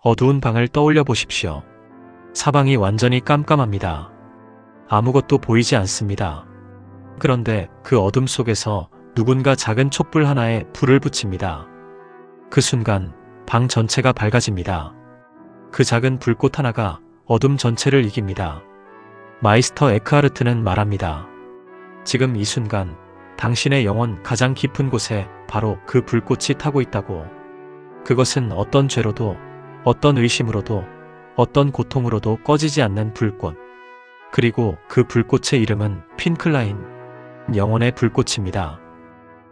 어두운 방을 떠올려 보십시오. 사방이 완전히 깜깜합니다. 아무것도 보이지 않습니다. 그런데 그 어둠 속에서 누군가 작은 촛불 하나에 불을 붙입니다. 그 순간 방 전체가 밝아집니다. 그 작은 불꽃 하나가 어둠 전체를 이깁니다. 마이스터 에크하르트는 말합니다. 지금 이 순간 당신의 영혼 가장 깊은 곳에 바로 그 불꽃이 타고 있다고. 그것은 어떤 죄로도, 어떤 의심으로도, 어떤 고통으로도 꺼지지 않는 불꽃. 그리고 그 불꽃의 이름은 핑클라인, 영혼의 불꽃입니다.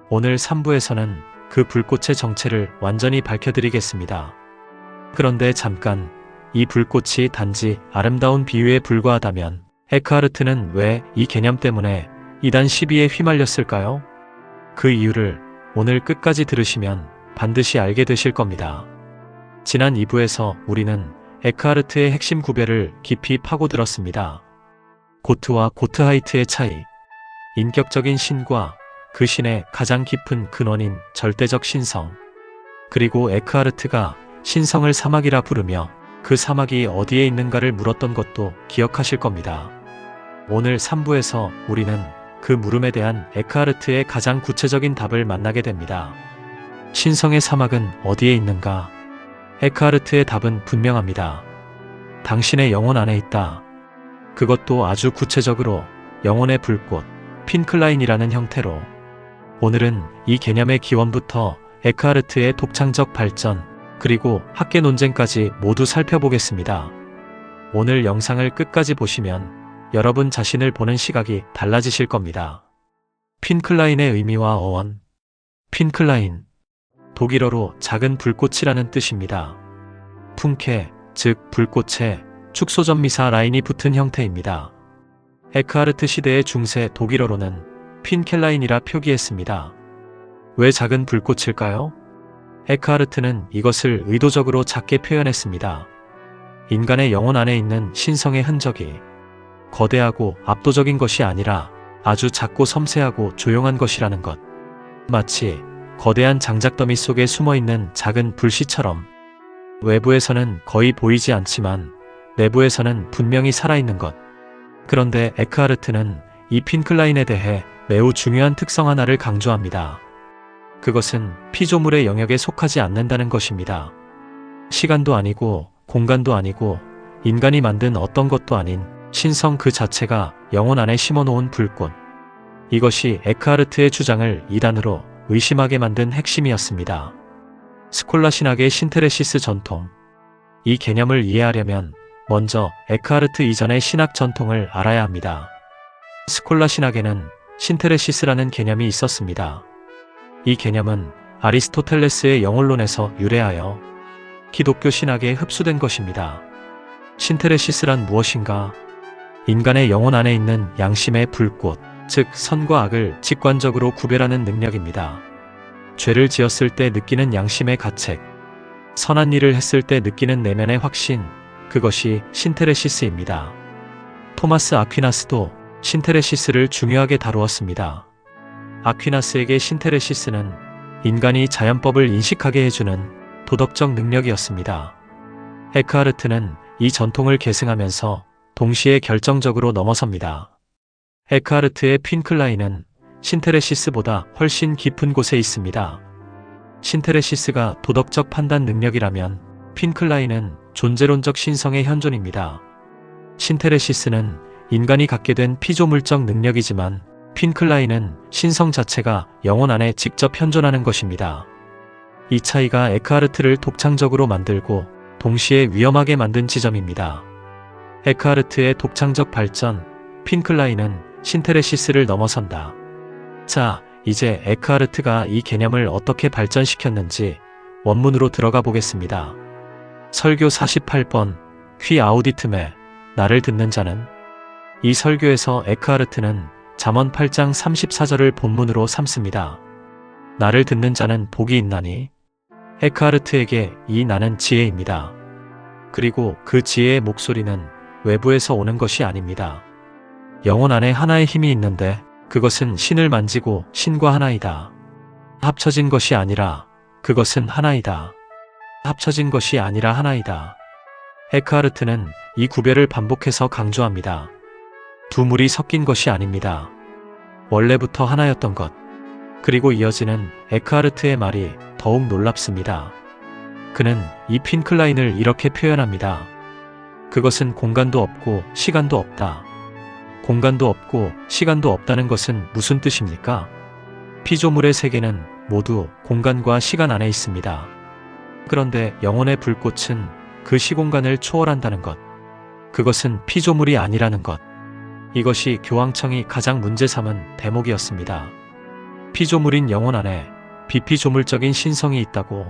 오늘 3부에서는 그 불꽃의 정체를 완전히 밝혀드리겠습니다. 그런데 잠깐, 이 불꽃이 단지 아름다운 비유에 불과하다면 에크하르트는 왜 이 개념 때문에 이단 시비에 휘말렸을까요? 그 이유를 오늘 끝까지 들으시면 반드시 알게 되실 겁니다. 지난 2부에서 우리는 에크하르트의 핵심 구별을 깊이 파고들었습니다. 고트와 고트하이트의 차이, 인격적인 신과 그 신의 가장 깊은 근원인 절대적 신성, 그리고 에크하르트가 신성을 사막이라 부르며 그 사막이 어디에 있는가를 물었던 것도 기억하실 겁니다. 오늘 3부에서 우리는 그 물음에 대한 에크하르트의 가장 구체적인 답을 만나게 됩니다. 신성의 사막은 어디에 있는가? 에크하르트의 답은 분명합니다. 당신의 영혼 안에 있다. 그것도 아주 구체적으로 영혼의 불꽃, 핑클라인이라는 형태로. 오늘은 이 개념의 기원부터 에크하르트의 독창적 발전, 그리고 학계 논쟁까지 모두 살펴보겠습니다. 오늘 영상을 끝까지 보시면 여러분 자신을 보는 시각이 달라지실 겁니다. 핑클라인의 의미와 어원. 핑클라인, 독일어로 작은 불꽃이라는 뜻입니다. 풍케, 즉 불꽃에 축소점미사 라인이 붙은 형태입니다. 에크하르트 시대의 중세 독일어로는 핀켈라인이라 표기했습니다. 왜 작은 불꽃일까요? 에크하르트는 이것을 의도적으로 작게 표현했습니다. 인간의 영혼 안에 있는 신성의 흔적이 거대하고 압도적인 것이 아니라 아주 작고 섬세하고 조용한 것이라는 것. 마치 거대한 장작더미 속에 숨어있는 작은 불씨처럼. 외부에서는 거의 보이지 않지만 내부에서는 분명히 살아있는 것. 그런데 에크하르트는 이 핑클라인에 대해 매우 중요한 특성 하나를 강조합니다. 그것은 피조물의 영역에 속하지 않는다는 것입니다. 시간도 아니고 공간도 아니고 인간이 만든 어떤 것도 아닌 신성 그 자체가 영혼 안에 심어놓은 불꽃. 이것이 에크하르트의 주장을 이단으로 의심하게 만든 핵심이었습니다. 스콜라 신학의 신테레시스 전통. 이 개념을 이해하려면 먼저 에크하르트 이전의 신학 전통을 알아야 합니다. 스콜라 신학에는 신테레시스라는 개념이 있었습니다. 이 개념은 아리스토텔레스의 영혼론에서 유래하여 기독교 신학에 흡수된 것입니다. 신테레시스란 무엇인가? 인간의 영혼 안에 있는 양심의 불꽃, 즉 선과 악을 직관적으로 구별하는 능력입니다. 죄를 지었을 때 느끼는 양심의 가책, 선한 일을 했을 때 느끼는 내면의 확신, 그것이 신테레시스입니다. 토마스 아퀴나스도 신테레시스를 중요하게 다루었습니다. 아퀴나스에게 신테레시스는 인간이 자연법을 인식하게 해주는 도덕적 능력이었습니다. 에크하르트는 이 전통을 계승하면서 동시에 결정적으로 넘어섭니다. 에크하르트의 핑클라인은 신테레시스보다 훨씬 깊은 곳에 있습니다. 신테레시스가 도덕적 판단 능력이라면 핑클라인은 존재론적 신성의 현존입니다. 신테레시스는 인간이 갖게 된 피조물적 능력이지만 핑클라인은 신성 자체가 영혼 안에 직접 현존하는 것입니다. 이 차이가 에크하르트를 독창적으로 만들고 동시에 위험하게 만든 지점입니다. 에크하르트의 독창적 발전, 핑클라인은 신테레시스를 넘어선다. 자, 이제 에크하르트가 이 개념을 어떻게 발전시켰는지 원문으로 들어가 보겠습니다. 설교 48번, 퀴 아우디트메, 나를 듣는 자는? 이 설교에서 에크하르트는 잠언 8장 34절을 본문으로 삼습니다. 나를 듣는 자는 복이 있나니? 에크하르트에게 이 나는 지혜입니다. 그리고 그 지혜의 목소리는 외부에서 오는 것이 아닙니다. 영혼 안에 하나의 힘이 있는데 그것은 신을 만지고 신과 하나이다. 합쳐진 것이 아니라 그것은 하나이다. 합쳐진 것이 아니라 하나이다. 에크하르트는 이 구별을 반복해서 강조합니다. 두 물이 섞인 것이 아닙니다. 원래부터 하나였던 것. 그리고 이어지는 에크하르트의 말이 더욱 놀랍습니다. 그는 이 핀클라인을 이렇게 표현합니다. 그것은 공간도 없고 시간도 없다. 공간도 없고 시간도 없다는 것은 무슨 뜻입니까? 피조물의 세계는 모두 공간과 시간 안에 있습니다. 그런데 영혼의 불꽃은 그 시공간을 초월한다는 것. 그것은 피조물이 아니라는 것. 이것이 교황청이 가장 문제 삼은 대목이었습니다. 피조물인 영혼 안에 비피조물적인 신성이 있다고.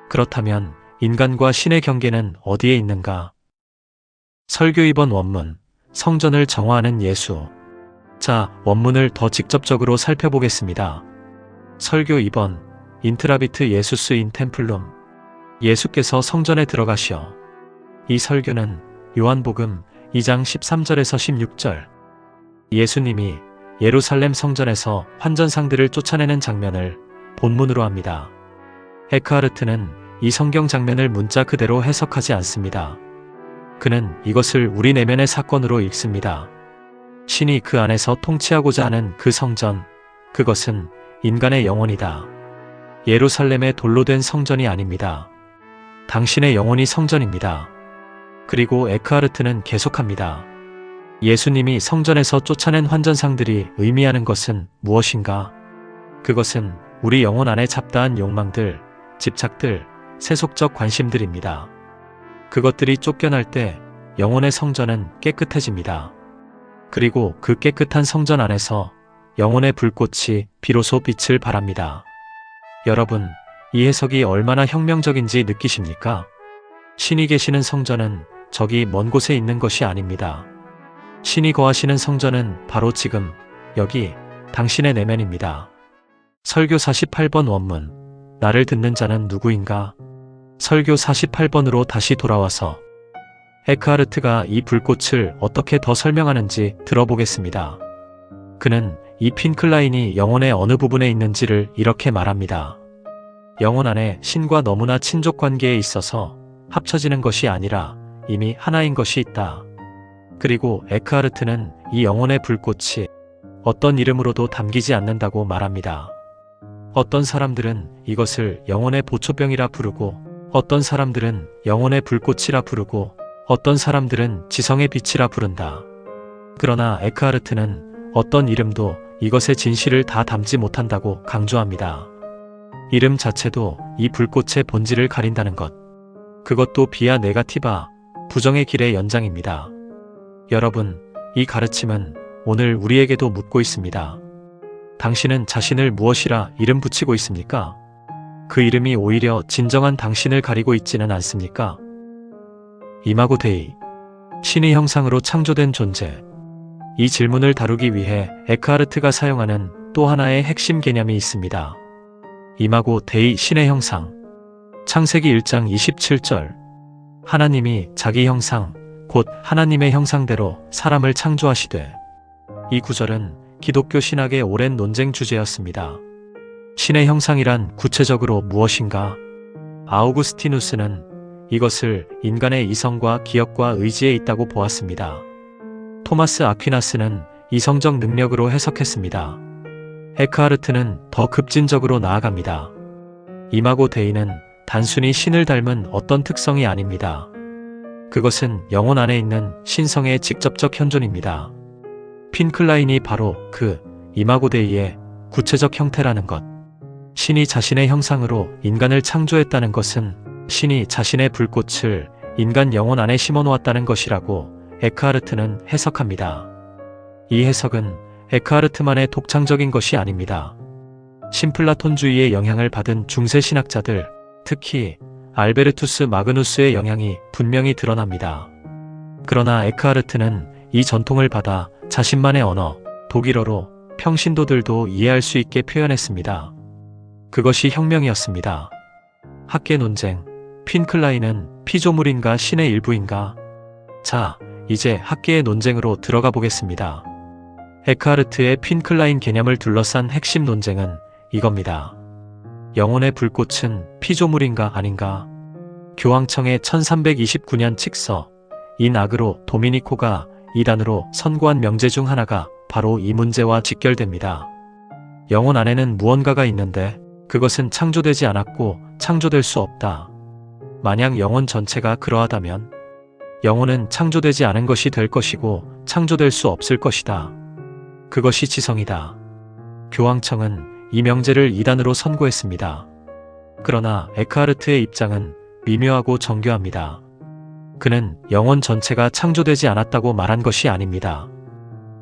그렇다면 인간과 신의 경계는 어디에 있는가? 설교 2번 원문, 성전을 정화하는 예수. 자, 원문을 더 직접적으로 살펴보겠습니다. 설교 2번, 인트라비트 예수스 인 템플룸. 예수께서 성전에 들어가시어. 이 설교는 요한복음 2장 13절에서 16절. 예수님이 예루살렘 성전에서 환전상들을 쫓아내는 장면을 본문으로 합니다. 에크하르트는 이 성경 장면을 문자 그대로 해석하지 않습니다. 그는 이것을 우리 내면의 사건으로 읽습니다. 신이 그 안에서 통치하고자 하는 그 성전, 그것은 인간의 영혼이다. 예루살렘의 돌로 된 성전이 아닙니다. 당신의 영혼이 성전입니다. 그리고 에크하르트는 계속합니다. 예수님이 성전에서 쫓아낸 환전상들이 의미하는 것은 무엇인가? 그것은 우리 영혼 안에 잡다한 욕망들, 집착들, 세속적 관심들입니다. 그것들이 쫓겨날 때 영혼의 성전은 깨끗해집니다. 그리고 그 깨끗한 성전 안에서 영혼의 불꽃이 비로소 빛을 발합니다. 여러분, 이 해석이 얼마나 혁명적인지 느끼십니까? 신이 계시는 성전은 저기 먼 곳에 있는 것이 아닙니다. 신이 거하시는 성전은 바로 지금, 여기, 당신의 내면입니다. 설교 48번 원문, 나를 듣는 자는 누구인가? 설교 48번으로 다시 돌아와서 에크하르트가 이 불꽃을 어떻게 더 설명하는지 들어보겠습니다. 그는 이 핀클라인이 영혼의 어느 부분에 있는지를 이렇게 말합니다. 영혼 안에 신과 너무나 친족 관계에 있어서 합쳐지는 것이 아니라 이미 하나인 것이 있다. 그리고 에크하르트는 이 영혼의 불꽃이 어떤 이름으로도 담기지 않는다고 말합니다. 어떤 사람들은 이것을 영혼의 보초병이라 부르고, 어떤 사람들은 영혼의 불꽃이라 부르고, 어떤 사람들은 지성의 빛이라 부른다. 그러나 에크하르트는 어떤 이름도 이것의 진실을 다 담지 못한다고 강조합니다. 이름 자체도 이 불꽃의 본질을 가린다는 것. 그것도 비아 네가티바, 부정의 길의 연장입니다. 여러분, 이 가르침은 오늘 우리에게도 묻고 있습니다. 당신은 자신을 무엇이라 이름 붙이고 있습니까? 그 이름이 오히려 진정한 당신을 가리고 있지는 않습니까? 이마고 데이, 신의 형상으로 창조된 존재. 이 질문을 다루기 위해 에크하르트가 사용하는 또 하나의 핵심 개념이 있습니다. 이마고 데이, 신의 형상. 창세기 1장 27절. 하나님이 자기 형상, 곧 하나님의 형상대로 사람을 창조하시되. 이 구절은 기독교 신학의 오랜 논쟁 주제였습니다. 신의 형상이란 구체적으로 무엇인가? 아우구스티누스는 이것을 인간의 이성과 기억과 의지에 있다고 보았습니다. 토마스 아퀴나스는 이성적 능력으로 해석했습니다. 에크하르트는 더 급진적으로 나아갑니다. 이마고 데이는 단순히 신을 닮은 어떤 특성이 아닙니다. 그것은 영혼 안에 있는 신성의 직접적 현존입니다. 핀클라인이 바로 그 이마고 데이의 구체적 형태라는 것. 신이 자신의 형상으로 인간을 창조했다는 것은 신이 자신의 불꽃을 인간 영혼 안에 심어놓았다는 것이라고 에크하르트는 해석합니다. 이 해석은 에크하르트만의 독창적인 것이 아닙니다. 신플라톤주의의 영향을 받은 중세 신학자들, 특히 알베르투스 마그누스의 영향이 분명히 드러납니다. 그러나 에크하르트는 이 전통을 받아 자신만의 언어, 독일어로 평신도들도 이해할 수 있게 표현했습니다. 그것이 혁명이었습니다. 학계 논쟁, 핀클라인은 피조물인가 신의 일부인가? 자, 이제 학계의 논쟁으로 들어가 보겠습니다. 에크하르트의 핀클라인 개념을 둘러싼 핵심 논쟁은 이겁니다. 영혼의 불꽃은 피조물인가 아닌가? 교황청의 1329년 칙서 인 아그로 도미니코가 이단으로 선고한 명제 중 하나가 바로 이 문제와 직결됩니다. 영혼 안에는 무언가가 있는데 그것은 창조되지 않았고 창조될 수 없다. 만약 영혼 전체가 그러하다면 영혼은 창조되지 않은 것이 될 것이고 창조될 수 없을 것이다. 그것이 지성이다. 교황청은 이 명제를 이단으로 선고했습니다. 그러나 에크하르트의 입장은 미묘하고 정교합니다. 그는 영혼 전체가 창조되지 않았다고 말한 것이 아닙니다.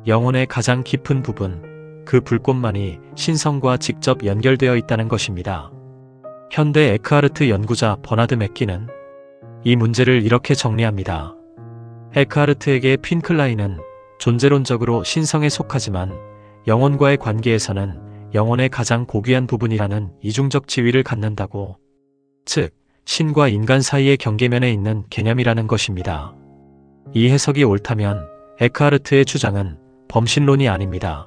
영혼의 가장 깊은 부분, 그 불꽃만이 신성과 직접 연결되어 있다는 것입니다. 현대 에크하르트 연구자 버나드 맥기는 이 문제를 이렇게 정리합니다. 에크하르트에게 핀클라인은 존재론적으로 신성에 속하지만 영혼과의 관계에서는 영혼의 가장 고귀한 부분이라는 이중적 지위를 갖는다고, 즉 신과 인간 사이의 경계면에 있는 개념이라는 것입니다. 이 해석이 옳다면 에크하르트의 주장은 범신론이 아닙니다.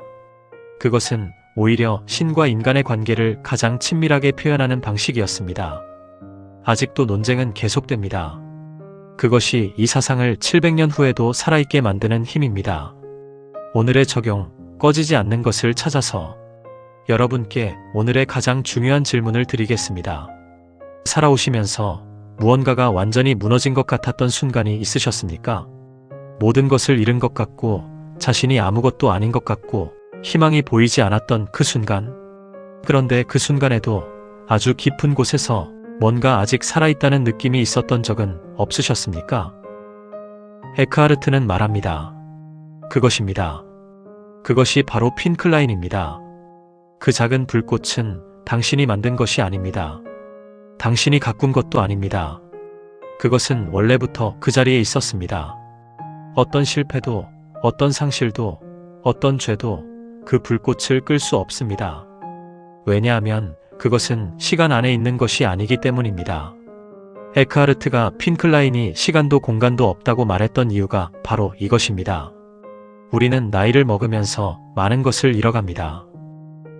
그것은 오히려 신과 인간의 관계를 가장 친밀하게 표현하는 방식이었습니다. 아직도 논쟁은 계속됩니다. 그것이 이 사상을 700년 후에도 살아있게 만드는 힘입니다. 오늘의 적용, 꺼지지 않는 것을 찾아서 여러분께 오늘의 가장 중요한 질문을 드리겠습니다. 살아오시면서 무언가가 완전히 무너진 것 같았던 순간이 있으셨습니까? 모든 것을 잃은 것 같고 자신이 아무것도 아닌 것 같고 희망이 보이지 않았던 그 순간. 그런데 그 순간에도 아주 깊은 곳에서 뭔가 아직 살아있다는 느낌이 있었던 적은 없으셨습니까? 에크하르트는 말합니다. 그것입니다. 그것이 바로 핀클라인입니다. 그 작은 불꽃은 당신이 만든 것이 아닙니다. 당신이 가꾼 것도 아닙니다. 그것은 원래부터 그 자리에 있었습니다. 어떤 실패도, 어떤 상실도, 어떤 죄도 그 불꽃을 끌 수 없습니다. 왜냐하면 그것은 시간 안에 있는 것이 아니기 때문입니다. 에크하르트가 핀클라인이 시간도 공간도 없다고 말했던 이유가 바로 이것입니다. 우리는 나이를 먹으면서 많은 것을 잃어갑니다.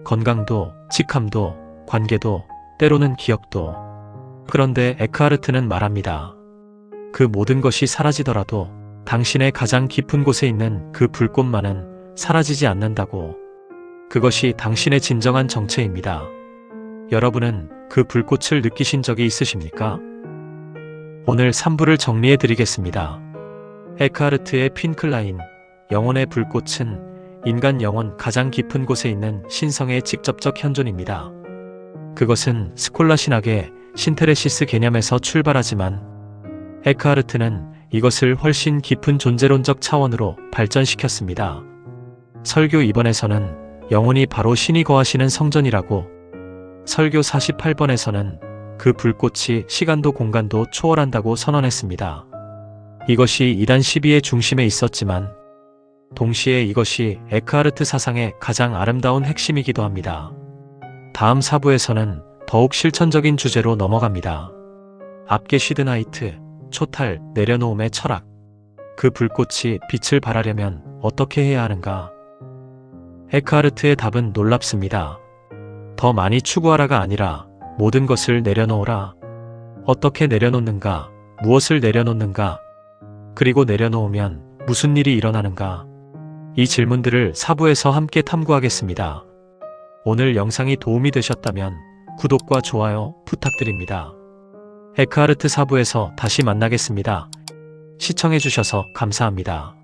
건강도, 직함도, 관계도, 때로는 기억도. 그런데 에크하르트는 말합니다. 그 모든 것이 사라지더라도 당신의 가장 깊은 곳에 있는 그 불꽃만은 사라지지 않는다고. 그것이 당신의 진정한 정체입니다. 여러분은 그 불꽃을 느끼신 적이 있으십니까? 오늘 3부를 정리해 드리겠습니다. 에크하르트의 핀클라인, 영혼의 불꽃은 인간 영혼 가장 깊은 곳에 있는 신성의 직접적 현존입니다. 그것은 스콜라 신학의 신테레시스 개념에서 출발하지만 에크하르트는 이것을 훨씬 깊은 존재론적 차원으로 발전시켰습니다. 설교 2번에서는 영혼이 바로 신이 거하시는 성전이라고, 설교 48번에서는 그 불꽃이 시간도 공간도 초월한다고 선언했습니다. 이것이 이단 시비의 중심에 있었지만 동시에 이것이 에크하르트 사상의 가장 아름다운 핵심이기도 합니다. 다음 4부에서는 더욱 실천적인 주제로 넘어갑니다. 압게시드나이트, 초탈, 내려놓음의 철학. 그 불꽃이 빛을 발하려면 어떻게 해야 하는가? 에크하르트의 답은 놀랍습니다. 더 많이 추구하라가 아니라 모든 것을 내려놓으라. 어떻게 내려놓는가? 무엇을 내려놓는가? 그리고 내려놓으면 무슨 일이 일어나는가? 이 질문들을 4부에서 함께 탐구하겠습니다. 오늘 영상이 도움이 되셨다면 구독과 좋아요 부탁드립니다. 에크하르트 4부에서 다시 만나겠습니다. 시청해주셔서 감사합니다.